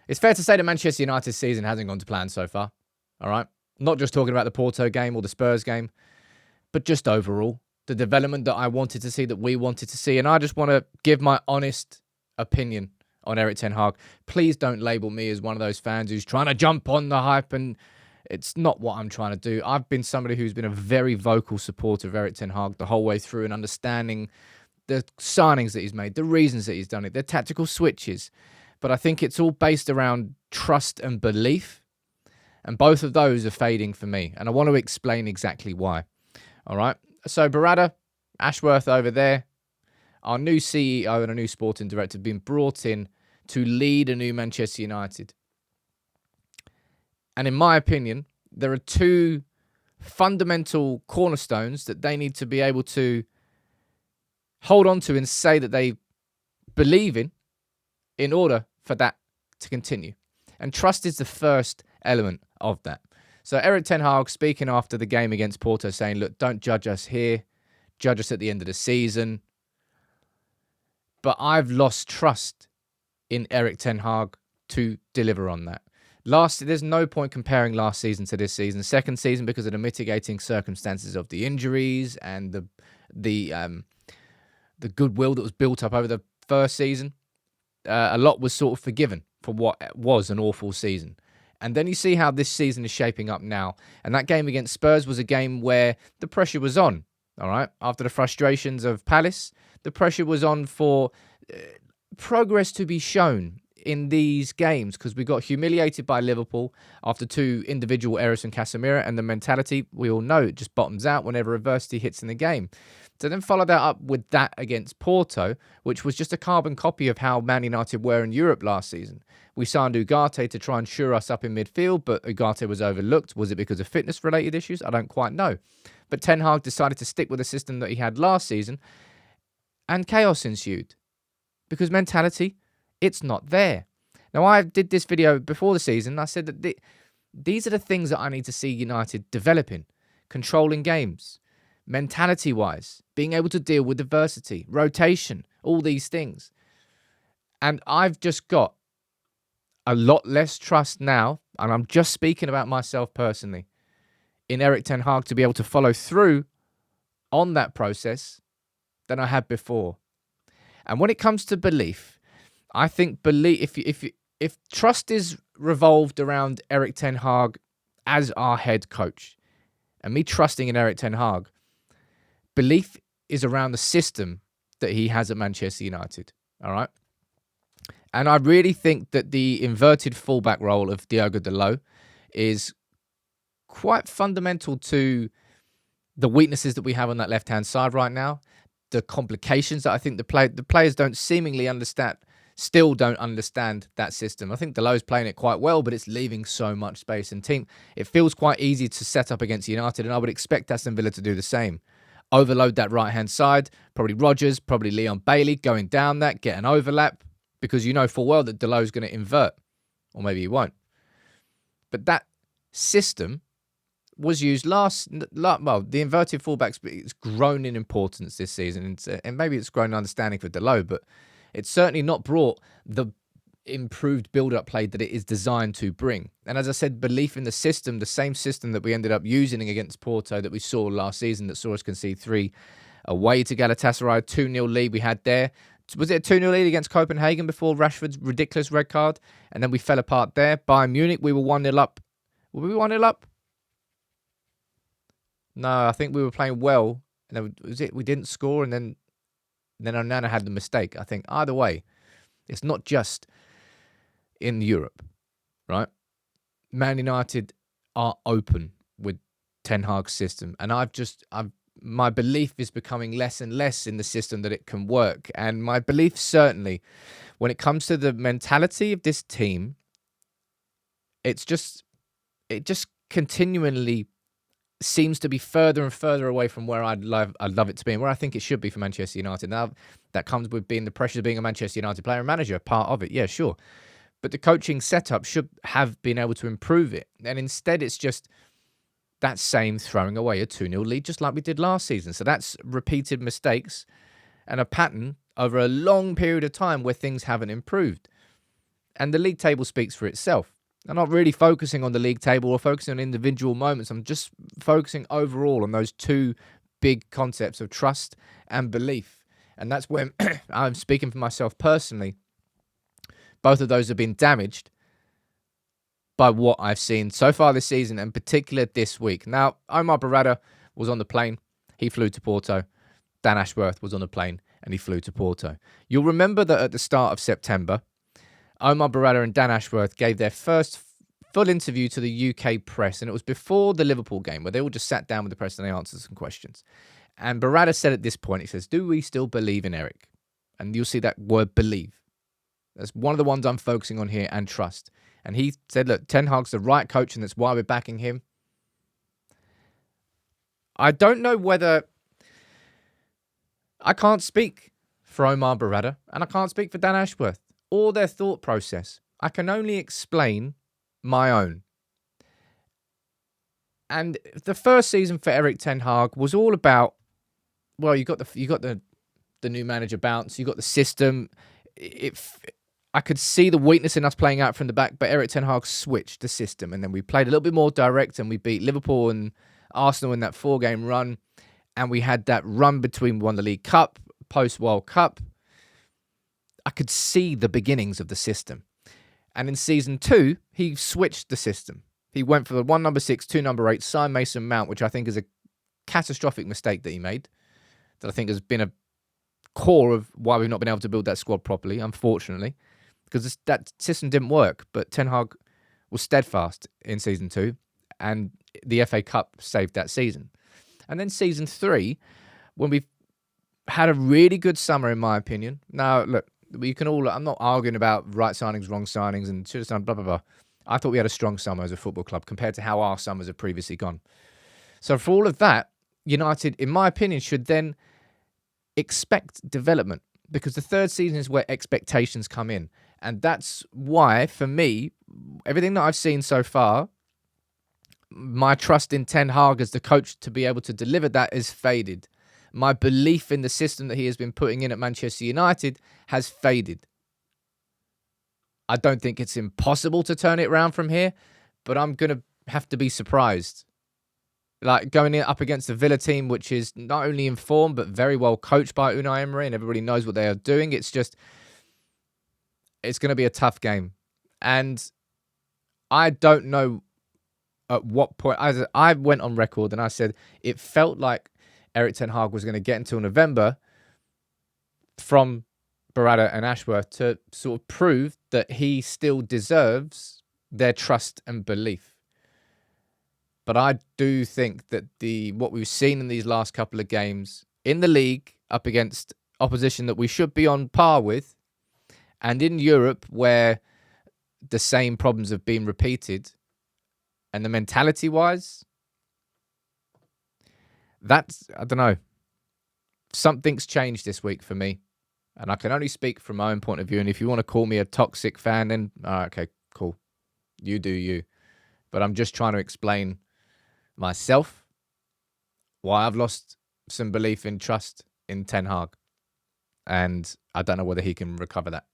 It's fair to say that Manchester United's season hasn't gone to plan so far. All right? Not just talking about the Porto game or the Spurs game, but just overall, the development that I wanted to see, that we wanted to see. And I just want to give my honest opinion on Erik Ten Hag. Please don't label me as one of those fans who's trying to jump on the hype, and it's not what I'm trying to do. I've been somebody who's been a very vocal supporter of Erik Ten Hag the whole way through, and understanding the signings that he's made, the reasons that he's done it, the tactical switches. But I think it's all based around trust and belief. And both of those are fading for me. And I want to explain exactly why. All right. So Barada, Ashworth over there, our new CEO and a new sporting director have been brought in to lead a new Manchester United. And in my opinion, there are two fundamental cornerstones that they need to be able to hold on to and say that they believe in order for that to continue. And trust is the first element of that. So Erik Ten Hag speaking after the game against Porto saying, look, don't judge us here. Judge us at the end of the season. But I've lost trust in Erik Ten Hag to deliver on that. There's no point comparing last season to this season. Second season, because of the mitigating circumstances of the injuries and the goodwill that was built up over the first season, a lot was sort of forgiven for what was an awful season. And then you see how this season is shaping up now. And that game against Spurs was a game where the pressure was on, all right? After the frustrations of Palace, the pressure was on for progress to be shown in these games, because we got humiliated by Liverpool after two individual errors from Casemiro, and the mentality, we all know, it just bottoms out whenever adversity hits in the game. To then follow that up with that against Porto, which was just a carbon copy of how Man United were in Europe last season. We signed Ugarte to try and shore us up in midfield, but Ugarte was overlooked. Was it because of fitness-related issues? I don't quite know. But Ten Hag decided to stick with the system that he had last season, and chaos ensued. Because mentality, it's not there. Now, I did this video before the season. I said that these are the things that I need to see United developing. Controlling games. Mentality-wise, being able to deal with adversity, rotation, all these things. And I've just got a lot less trust now, and I'm just speaking about myself personally, in Erik Ten Hag to be able to follow through on that process than I had before. And when it comes to belief, I think if trust is revolved around Erik Ten Hag as our head coach, and me trusting in Erik Ten Hag, belief is around the system that he has at Manchester United. All right. And I really think that the inverted fullback role of Diogo Dalot is quite fundamental to the weaknesses that we have on that left-hand side right now. The complications that I think the players don't seemingly understand, still don't understand that system. I think Dalot's playing it quite well, but it's leaving so much space. And team, it feels quite easy to set up against United, and I would expect Aston Villa to do the same. Overload that right-hand side, probably Rodgers, probably Leon Bailey going down that, get an overlap, because you know full well that Dalot's going to invert, or maybe he won't. But that system was used well, the inverted fullbacks, it's grown in importance this season, and maybe it's grown in understanding for Dalot, but it's certainly not brought the improved build-up play that it is designed to bring. And as I said, belief in the system, the same system that we ended up using against Porto that we saw last season, that saw us concede 3 away to Galatasaray, 2-0 lead we had there. Was it a 2-0 lead against Copenhagen before Rashford's ridiculous red card? And then we fell apart there. Bayern Munich, we were 1-0 up. Were we 1-0 up? No, I think we were playing well. And then we didn't score, and then Onana had the mistake. I think either way, it's not just in Europe, right? Man United are open with Ten Hag's system, and my belief is becoming less and less in the system that it can work. And my belief certainly, when it comes to the mentality of this team, it just continually seems to be further and further away from where I'd love it to be, and where I think it should be for Manchester United. Now, that comes with being the pressure of being a Manchester United player and manager, part of it, yeah, sure. But the coaching setup should have been able to improve it. And instead, it's just that same throwing away a 2-0 lead, just like we did last season. So that's repeated mistakes and a pattern over a long period of time where things haven't improved. And the league table speaks for itself. I'm not really focusing on the league table or focusing on individual moments. I'm just focusing overall on those two big concepts of trust and belief. And that's when I'm speaking for myself personally. Both of those have been damaged by what I've seen so far this season, and particularly this week. Now, Omar Barada was on the plane. He flew to Porto. Dan Ashworth was on the plane and he flew to Porto. You'll remember that at the start of September, Omar Barada and Dan Ashworth gave their first full interview to the UK press, and it was before the Liverpool game where they all just sat down with the press and they answered some questions. And Barada said at this point, he says, "Do we still believe in Erik?" And you'll see that word believe. That's one of the ones I'm focusing on here, and trust. And he said, look, Ten Hag's the right coach and that's why we're backing him. I don't know whether... I can't speak for Omar Barada and I can't speak for Dan Ashworth or their thought process. I can only explain my own. And the first season for Erik Ten Hag was all about, well, you got the new manager bounce, you got the system. I could see the weakness in us playing out from the back, but Erik Ten Hag switched the system, and then we played a little bit more direct, and we beat Liverpool and Arsenal in that 4-game run, and we had that run between we won the League Cup, post-World Cup. I could see the beginnings of the system. And in Season 2, he switched the system. He went for the 1 number 6, 2 number 8, signed Mason Mount, which I think is a catastrophic mistake that he made, that I think has been a core of why we've not been able to build that squad properly, unfortunately. Because that system didn't work, but Ten Hag was steadfast in Season 2, and the FA Cup saved that season. And then Season 3, when we've had a really good summer, in my opinion. Now, look, you can all... I'm not arguing about right signings, wrong signings, and should have done blah, blah, blah. I thought we had a strong summer as a football club compared to how our summers have previously gone. So for all of that, United, in my opinion, should then expect development, because the third season is where expectations come in. And that's why, for me, everything that I've seen so far, my trust in Ten Hag as the coach to be able to deliver that is faded. My belief in the system that he has been putting in at Manchester United has faded. I don't think it's impossible to turn it around from here, but I'm going to have to be surprised. Like going up against the Villa team, which is not only informed, but very well coached by Unai Emery, and everybody knows what they are doing. It's going to be a tough game. And I don't know at what point... I went on record and I said it felt like Erik Ten Hag was going to get until November from Barada and Ashworth to sort of prove that he still deserves their trust and belief. But I do think that what we've seen in these last couple of games in the league up against opposition that we should be on par with, and in Europe where the same problems have been repeated, and the mentality-wise, that's, I don't know, something's changed this week for me. And I can only speak from my own point of view. And if you want to call me a toxic fan, then, okay, cool. You do you. But I'm just trying to explain myself why I've lost some belief in trust in Ten Hag. And I don't know whether he can recover that.